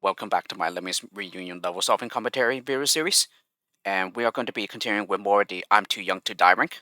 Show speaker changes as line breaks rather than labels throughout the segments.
welcome back to my Lemmings Reunion level solving commentary video series. And we are going to be continuing with more of the I'm Too Young to Die rank.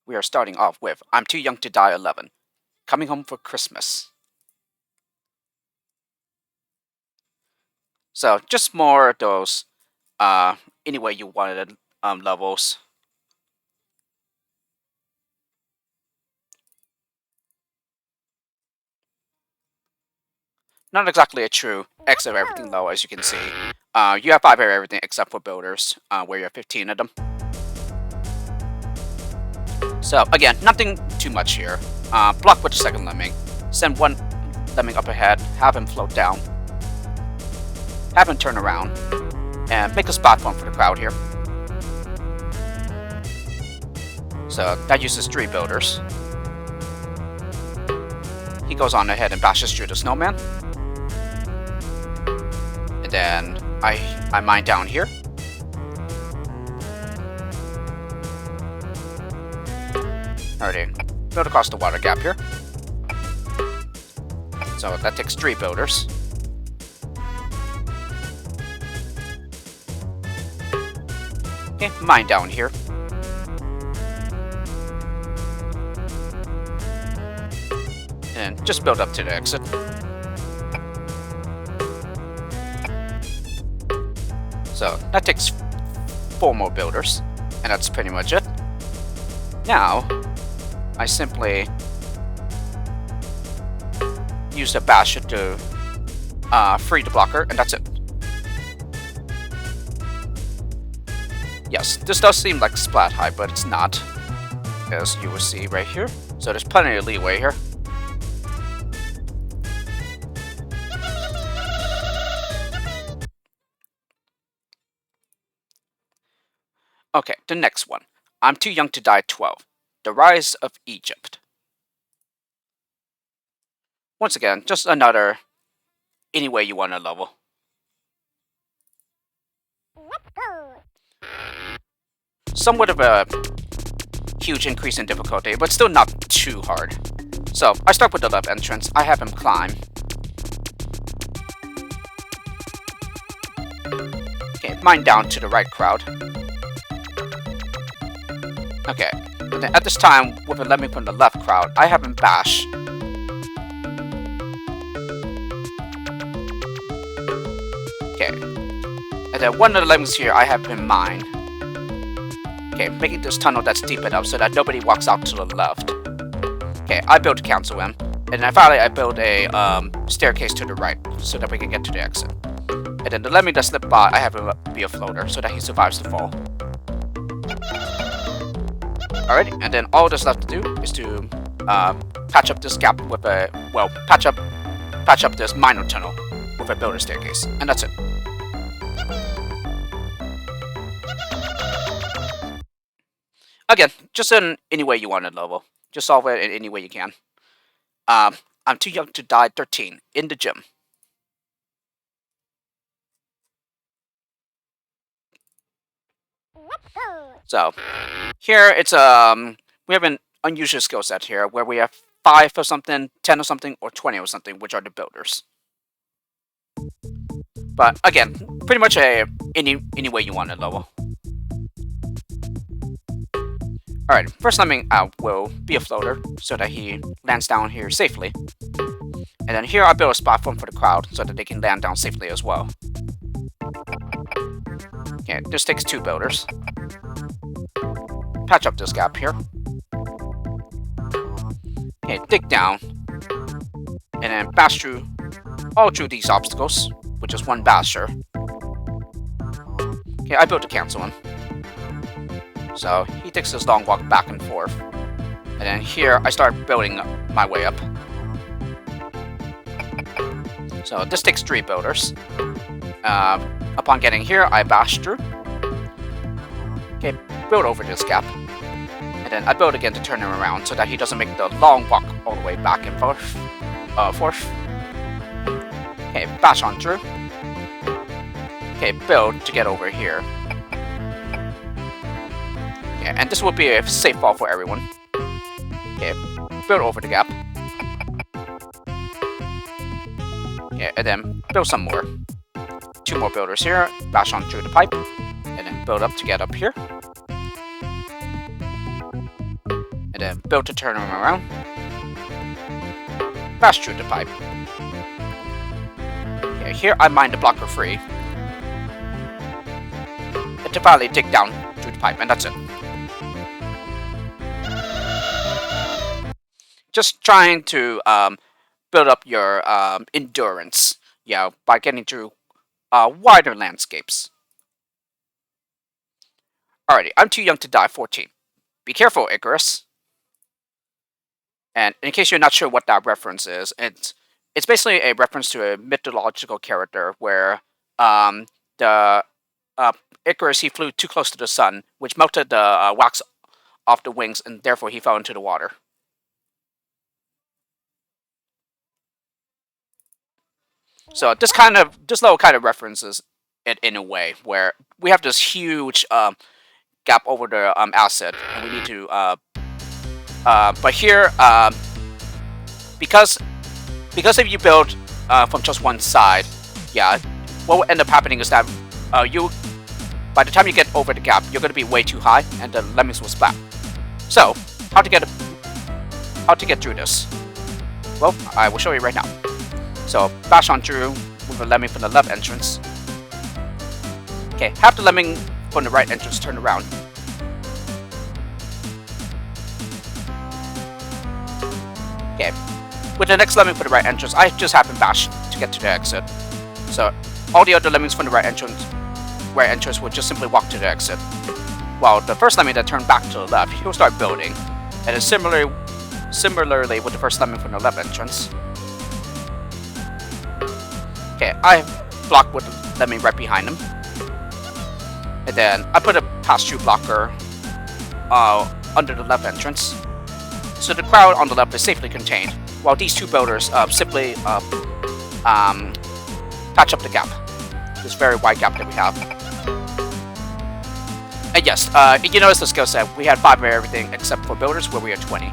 We are starting off with I'm Too Young to Die 11, Coming Home for Christmas. So, just more of those, any way you wanted levels. Not exactly a true X of everything though, as you can see. You have 5 of everything except for builders, where you have 15 of them. So again, nothing too much here. Block with the second lemming. Send one lemming up ahead, have him float down. Have him turn around. And make a spot one for the crowd here. So that uses 3 builders. He goes on ahead and bashes through the snowman. And then I mine down here. Alrighty, build across the water gap here. So that takes 3 builders. Okay, mine down here. And just build up to the exit. So that takes 4 more builders, and that's pretty much it. Now, I simply use the basher to free the blocker, and that's it. Yes, this does seem like splat height, but it's not, as you will see right here. So there's plenty of leeway here. Okay, the next one. I'm Too Young to Die 12. The Rise of Egypt. Once again, just another any way you want to level. Somewhat of a huge increase in difficulty, but still not too hard. So, I start with the left entrance. I have him climb. Okay, mine down to the right crowd. Okay, and then at this time, with a lemming from the left crowd, I have him bash. Okay, and then one of the lemmings here, I have him mine. Okay, making this tunnel that's deep enough so that nobody walks out to the left. Okay, I build to cancel him, and then finally I build a staircase to the right so that we can get to the exit. And then the lemming that slipped by, I have him be a floater so that he survives the fall. Alright, and then all that's left to do is to patch up this gap with a, well, patch up this minor tunnel with a builder staircase, and that's it. Again, just in any way you want to level. Just solve it in any way you can. I'm Too Young to Die 13 in the gym. So here it's we have an unusual skill set here where we have 5 of something, 10 of something, or 20 of something, which are the builders. But again, pretty much any way you want to level. Alright, first lemming out will be a floater so that he lands down here safely. And then here I build a spot for the crowd so that they can land down safely as well. Okay, this takes 2 builders. Patch up this gap here. Okay, dig down. And then bash through all through these obstacles, which is 1 basher. Okay, I built to cancel him. So he takes this long walk back and forth. And then here I start building my way up. So this takes 3 builders. Upon getting here, I bash through. Okay, build over this gap. And then I build again to turn him around so that he doesn't make the long walk all the way back and forth. Okay, bash on through. Okay, build to get over here. Okay, and this will be a safe fall for everyone. Okay, build over the gap. Yeah, and then build some more. 2 more builders here, bash on through the pipe, and then build up to get up here. And then build to turn them around. Bash through the pipe. Yeah, here I mine the blocker free. And to finally dig down through the pipe, and that's it. Just trying to build up your endurance, yeah, by getting through wider landscapes. Alrighty, I'm too young to die, 14. Be careful, Icarus. And in case you're not sure what that reference is, it's basically a reference to a mythological character where the Icarus, he flew too close to the sun, which melted the wax off the wings, and therefore he fell into the water. So this level kind of references it in a way where we have this huge gap over the acid, and we need to. But here, because if you build from just one side, yeah, what will end up happening is that by the time you get over the gap, you're going to be way too high, and the lemmings will splat. So, how to get through this? Well, I will show you right now. So, bash on through with a lemming from the left entrance. Okay, have the lemming from the right entrance turn around. Okay, with the next lemming for the right entrance, I just happen bash to get to the exit. So, all the other lemmings from the right entrance will just simply walk to the exit. While the first lemming that turned back to the left, he'll start building. And then similarly with the first lemming from the left entrance. Okay, I block with the lemming right behind him. And then I put a pass-through blocker under the left entrance. So the crowd on the left is safely contained, while these 2 builders simply patch up the gap. This very wide gap that we have. And yes, you notice the skill set, we had 5 of everything except for builders where we had 20.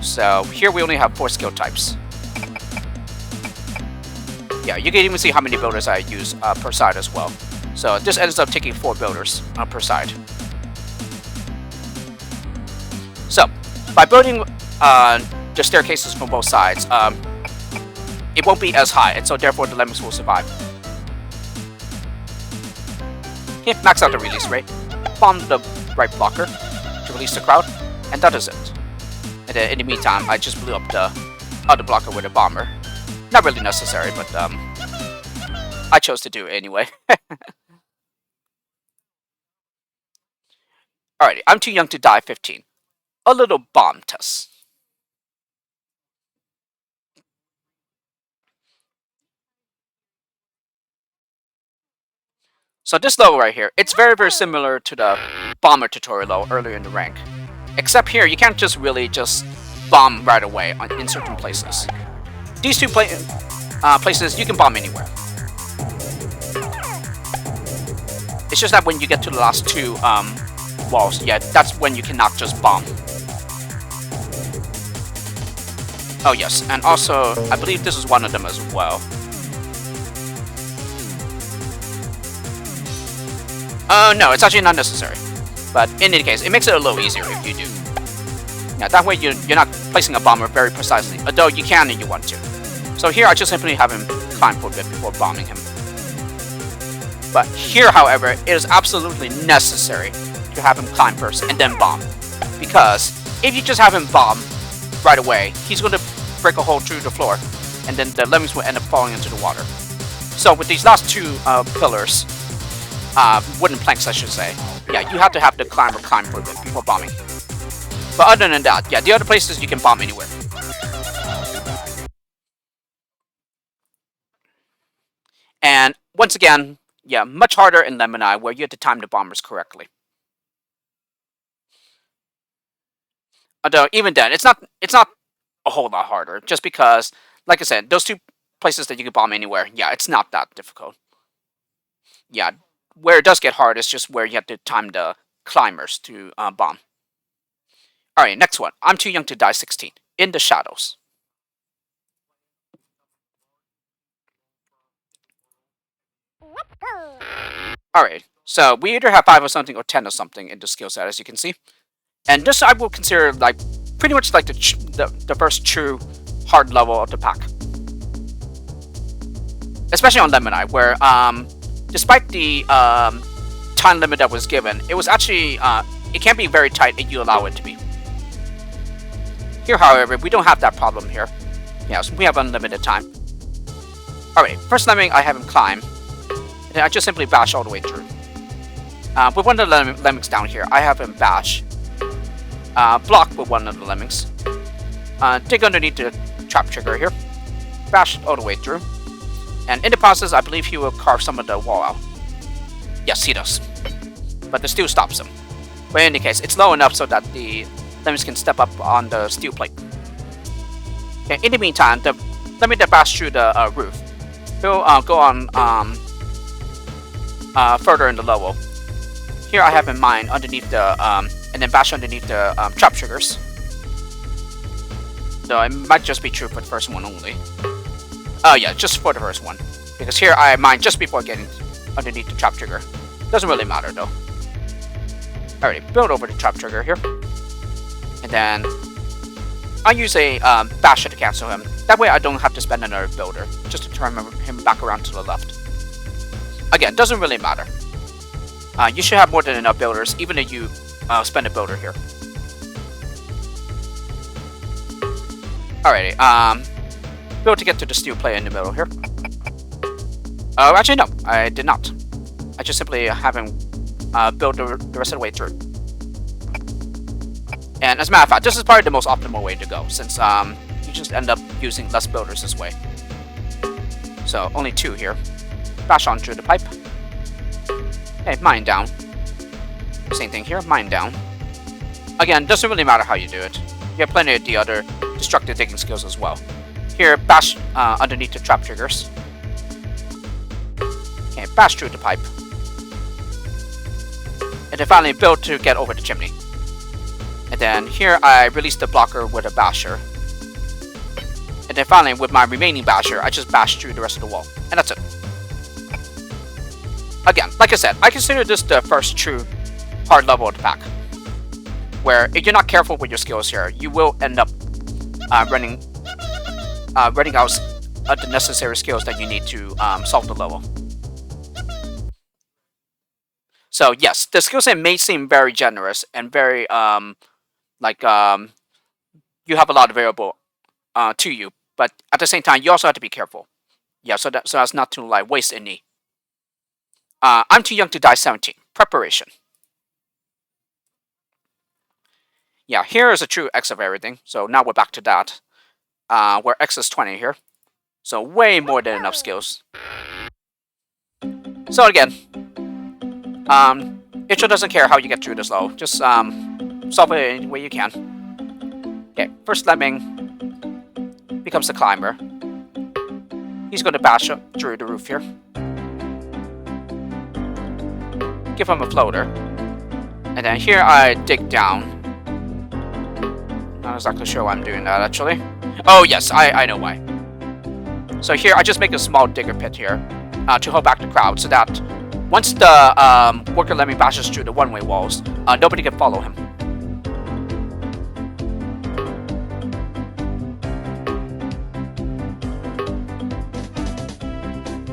So here we only have 4 skill types. Yeah, you can even see how many builders I use per side as well. So this ends up taking 4 builders per side. So, by building the staircases from both sides, it won't be as high, and so therefore the lemmings will survive. Okay, max out the release rate. Bomb the right blocker to release the crowd, and that is it. And then in the meantime, I just blew up the other blocker with a bomber. Not really necessary, but I chose to do it anyway. Alrighty, I'm too young to die, 15. A little bomb test. So this level right here, it's very, very similar to the bomber tutorial level earlier in the rank. Except here, you can't just really bomb right away in certain places. These 2 places, you can bomb anywhere. It's just that when you get to the last 2 walls, yeah, that's when you cannot just bomb. Oh yes, and also, I believe this is one of them as well. No, it's actually not necessary. But in any case, it makes it a little easier if you do. Yeah, that way you're not placing a bomber very precisely, although you can if you want to. So here I just simply have him climb for a bit before bombing him. But here, however, it is absolutely necessary to have him climb first and then bomb. Because if you just have him bomb right away, he's going to break a hole through the floor, and then the lemmings will end up falling into the water. So with these last 2 pillars, wooden planks I should say, yeah, you have to have the climber climb for a bit before bombing. But other than that, yeah, the other places you can bomb anywhere. And once again, yeah, much harder in Lemon Eye where you have to time the bombers correctly. Although even then, it's not a whole lot harder, just because, like I said, those 2 places that you can bomb anywhere, yeah, it's not that difficult. Yeah, where it does get hard is just where you have to time the climbers to bomb. Alright, next one. I'm too young to die, 16. In the shadows. Alright, so we either have 5 or something or 10 or something in the skill set, as you can see. And this I will consider like pretty much like the first true hard level of the pack. Especially on Lemon where despite the time limit that was given, it was actually it can be very tight if you allow it to be. Here, however, we don't have that problem here. Yes, we have unlimited time. Alright, first Lemming, I have him climb. And then I just simply bash all the way through. With one of the Lemmings down here, I have him bash. Block with one of the Lemmings. Dig underneath the trap trigger here. Bash all the way through. And in the process, I believe he will carve some of the wall out. Yes, he does. But the steel stops him. But in any case, it's low enough so that the Lemmings can step up on the steel plate. Okay, in the meantime, the Lemming that bash through the roof, he'll go on further in the level. Here I have in mind underneath the and then bash underneath the trap triggers. So it might just be true for the first one only. Oh yeah, just for the first one. Because here I mine just before getting underneath the trap trigger. Doesn't really matter though. Alright, build over the trap trigger here. And then I use a basher to cancel him. That way I don't have to spend another builder, just to turn him back around to the left. Again, doesn't really matter. You should have more than enough builders, even if you spend a builder here. Alrighty, build to get to the steel plate in the middle here. Oh, actually no, I did not. I just simply have him build the rest of the way through. And as a matter of fact, this is probably the most optimal way to go, since you just end up using less builders this way. So, only 2 here. Bash on through the pipe. Okay, mine down. Same thing here, mine down. Again, doesn't really matter how you do it. You have plenty of the other destructive digging skills as well. Here, bash underneath the trap triggers. Okay, bash through the pipe. And then finally build to get over the chimney. And then here I release the blocker with a basher. And then finally with my remaining basher, I just bash through the rest of the wall. And that's it. Again, like I said, I consider this the first true hard level of the pack. Where if you're not careful with your skills here, you will end up running out the necessary skills that you need to solve the level. So yes, the skill set may seem very generous and very you have a lot of variable to you, but at the same time you also have to be careful. Yeah, so as not to like waste any. I'm too young to die 17. Preparation. Yeah, here is a true X of everything. So now we're back to that. Where X is 20 here. So way more than enough skills. So again, Icho doesn't care how you get through this level. Just solve it any way you can. Okay, first Lemming becomes the climber. He's going to bash up through the roof here. Give him a floater. And then here I dig down. Not exactly sure why I'm doing that actually. Oh yes, I know why. So here I just make a small digger pit here to hold back the crowd so that once the worker Lemming bashes through the one-way walls, nobody can follow him.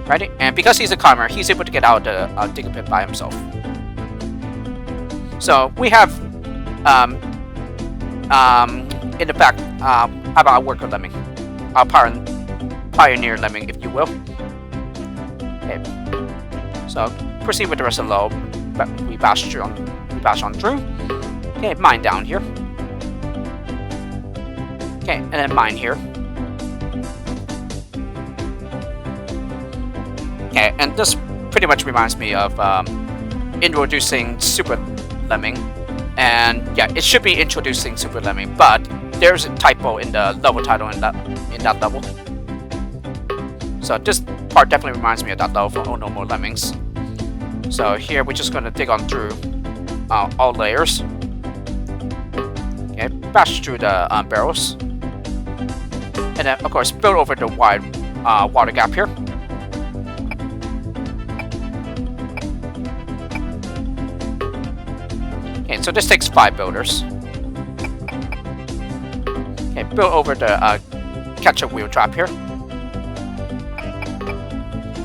Right? And because he's a climber, he's able to get out of the digger pit by himself. So we have, in the back, how about our worker Lemming? Our pioneer Lemming, if you will. Okay. So proceed with the rest of the level. We bash on through. Okay, mine down here. Okay, and then mine here. Okay, and this pretty much reminds me of introducing Super Lemming. And yeah, it should be introducing Super Lemming, but there's a typo in the level title in that level. So this part definitely reminds me of that level for Oh No More Lemmings. So here we're just gonna dig on through all layers. Okay, bash through the barrels. And then of course build over the wide water gap here. Okay, so this takes 5 builders. Okay, build over the catch-up wheel trap here.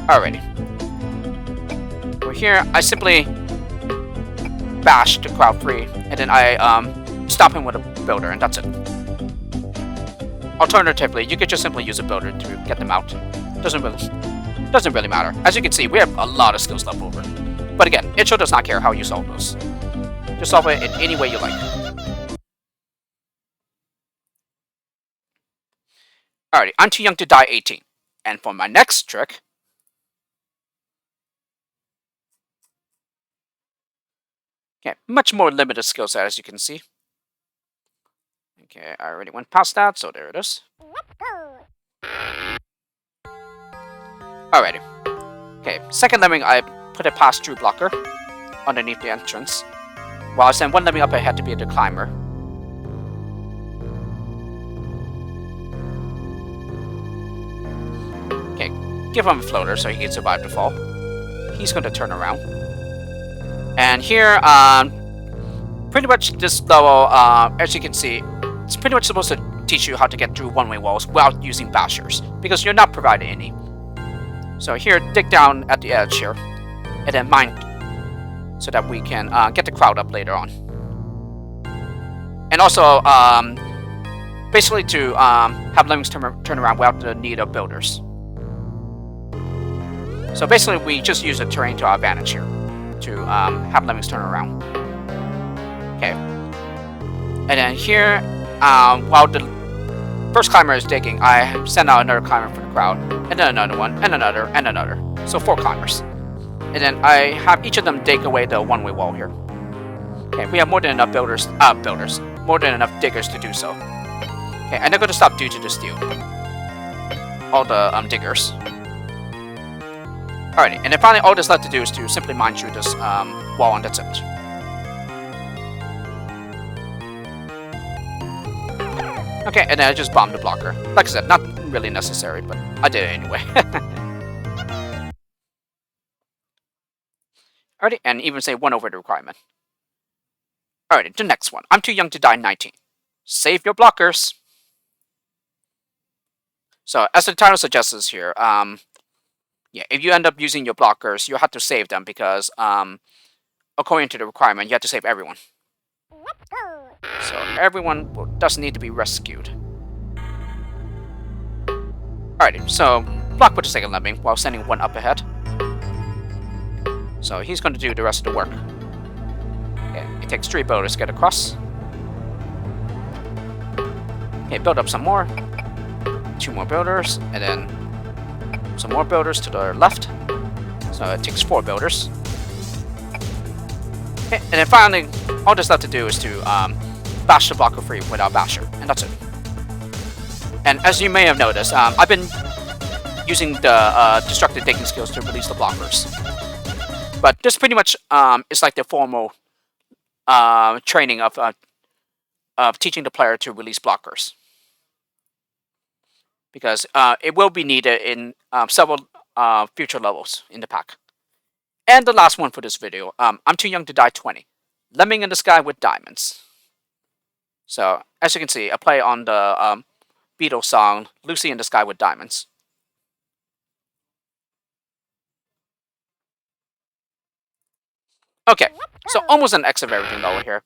Alrighty. We're here. I simply bash the crowd free, and then I stop him with a builder, and that's it. Alternatively, you could just simply use a builder to get them out. Doesn't really matter. As you can see, we have a lot of skills left over. But again, Icho does not care how you solve those. Just solve it in any way you like. Alrighty, I'm too young to die 18. And for my next trick, okay, much more limited skill set as you can see. Okay, I already went past that, so there it is. Alrighty. Okay, second lemming, I put a pass-through blocker underneath the entrance, while I send one lemming up ahead to be the climber. Okay, give him a floater so he can survive the fall. He's going to turn around. And here, pretty much this level, as you can see, it's pretty much supposed to teach you how to get through one-way walls without using bashers, because you're not provided any. So here, dig down at the edge here, and then mine, so that we can get the crowd up later on. And also, basically to have lemmings turn around without the need of builders. So basically, we just use the terrain to our advantage here, to have lemmings turn around. Okay. And then here, while the first climber is digging, I send out another climber for the crowd, and then another one, and another, and another. So 4 climbers. And then I have each of them dig away the one-way wall here. Okay, we have more than enough more than enough diggers to do so. Okay, and they're going to stop due to the steel. All the diggers. Alrighty, and then finally all that's left to do is to simply mine through this wall, and that's it. Okay, and then I just bombed the blocker. Like I said, not really necessary, but I did it anyway. Alrighty, and even say 1 over the requirement. Alrighty, the next one. I'm too young to die 19. Save your blockers. So, as the title suggests here, yeah, if you end up using your blockers, you have to save them because, according to the requirement, you have to save everyone. So everyone doesn't need to be rescued. Alrighty, so block with the second lemming while sending 1 up ahead. So he's going to do the rest of the work. Okay, it takes 3 builders to get across. Okay, build up some more. 2 more builders, and then some more builders to the left. So it takes 4 builders. Okay, and then finally, all that's left to do is to bash the blocker free without basher, and that's it. And as you may have noticed, I've been using the destructive digging skills to release the blockers. But this pretty much is like the formal training of teaching the player to release blockers. Because it will be needed in several future levels in the pack. And the last one for this video, I'm too young to die 20. Lemming in the Sky with Diamonds. So, as you can see, I play on the Beatles song, Lucy in the Sky with Diamonds. Okay, so almost an X of everything over here.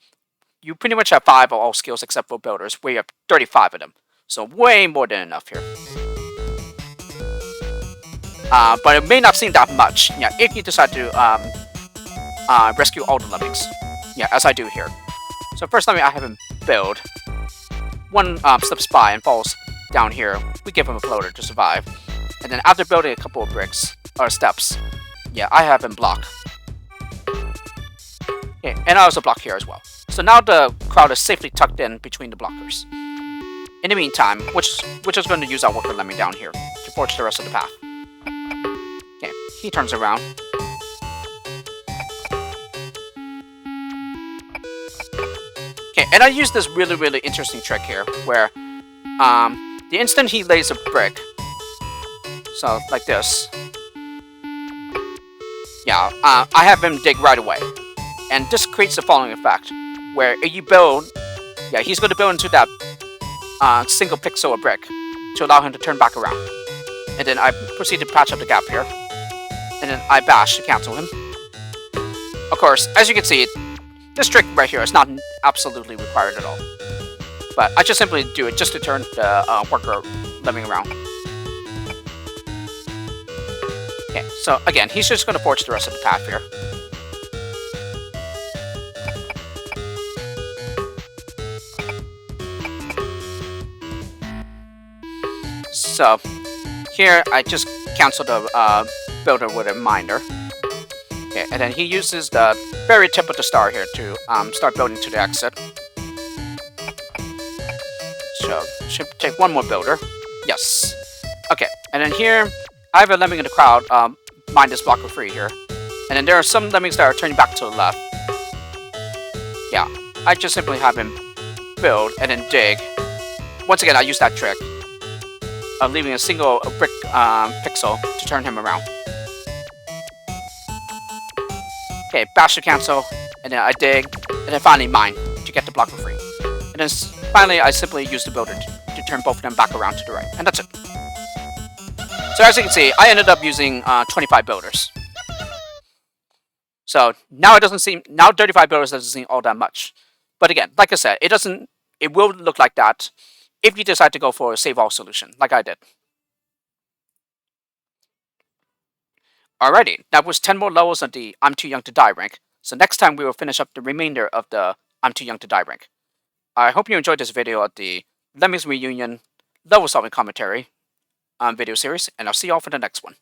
You pretty much have 5 of all skills except for builders, where you have 35 of them. So way more than enough here. But it may not seem that much, yeah, if you decide to rescue all the lemmings. Yeah, as I do here. So first lemming I have him build. One slips by and falls down here. We give him a floater to survive. And then after building a couple of bricks, or steps, yeah, I have him block. Okay, and I also block here as well. So now the crowd is safely tucked in between the blockers. In the meantime, we're just going to use our worker lemming down here to forge the rest of the path. Okay, he turns around. Okay, and I use this really interesting trick here, where the instant he lays a brick, so like this, yeah, I have him dig right away. And this creates the following effect. where you build, yeah, he's going to build into that single pixel of brick to allow him to turn back around. And then I proceed to patch up the gap here. And then I bash to cancel him. Of course, as you can see, this trick right here is not absolutely required at all. But I just simply do it just to turn the worker lemming around. Okay, so again, he's just going to forge the rest of the path here. So, here I just cancel the builder with a miner. Okay, and then he uses the very tip of the star here to start building to the exit. So, should take one more builder. Yes. Okay, and then here, I have a lemming in the crowd mine this block for free here. And then there are some lemmings that are turning back to the left. Yeah, I just simply have him build and then dig. Once again, I use that trick of leaving a single brick pixel to turn him around. Okay, bash to cancel, and then I dig, and then finally mine to get the block for free. And then finally, I simply use the builder to turn both of them back around to the right, and that's it. So as you can see, I ended up using 25 builders. So now it doesn't seem, now 35 builders doesn't seem all that much. But again, like I said, it will look like that if you decide to go for a save all solution, like I did. Alrighty, that was 10 more levels of the I'm Too Young to Die rank. So next time we will finish up the remainder of the I'm Too Young to Die rank. I hope you enjoyed this video of the Lemmings Reunion level solving commentary video series, and I'll see you all for the next one.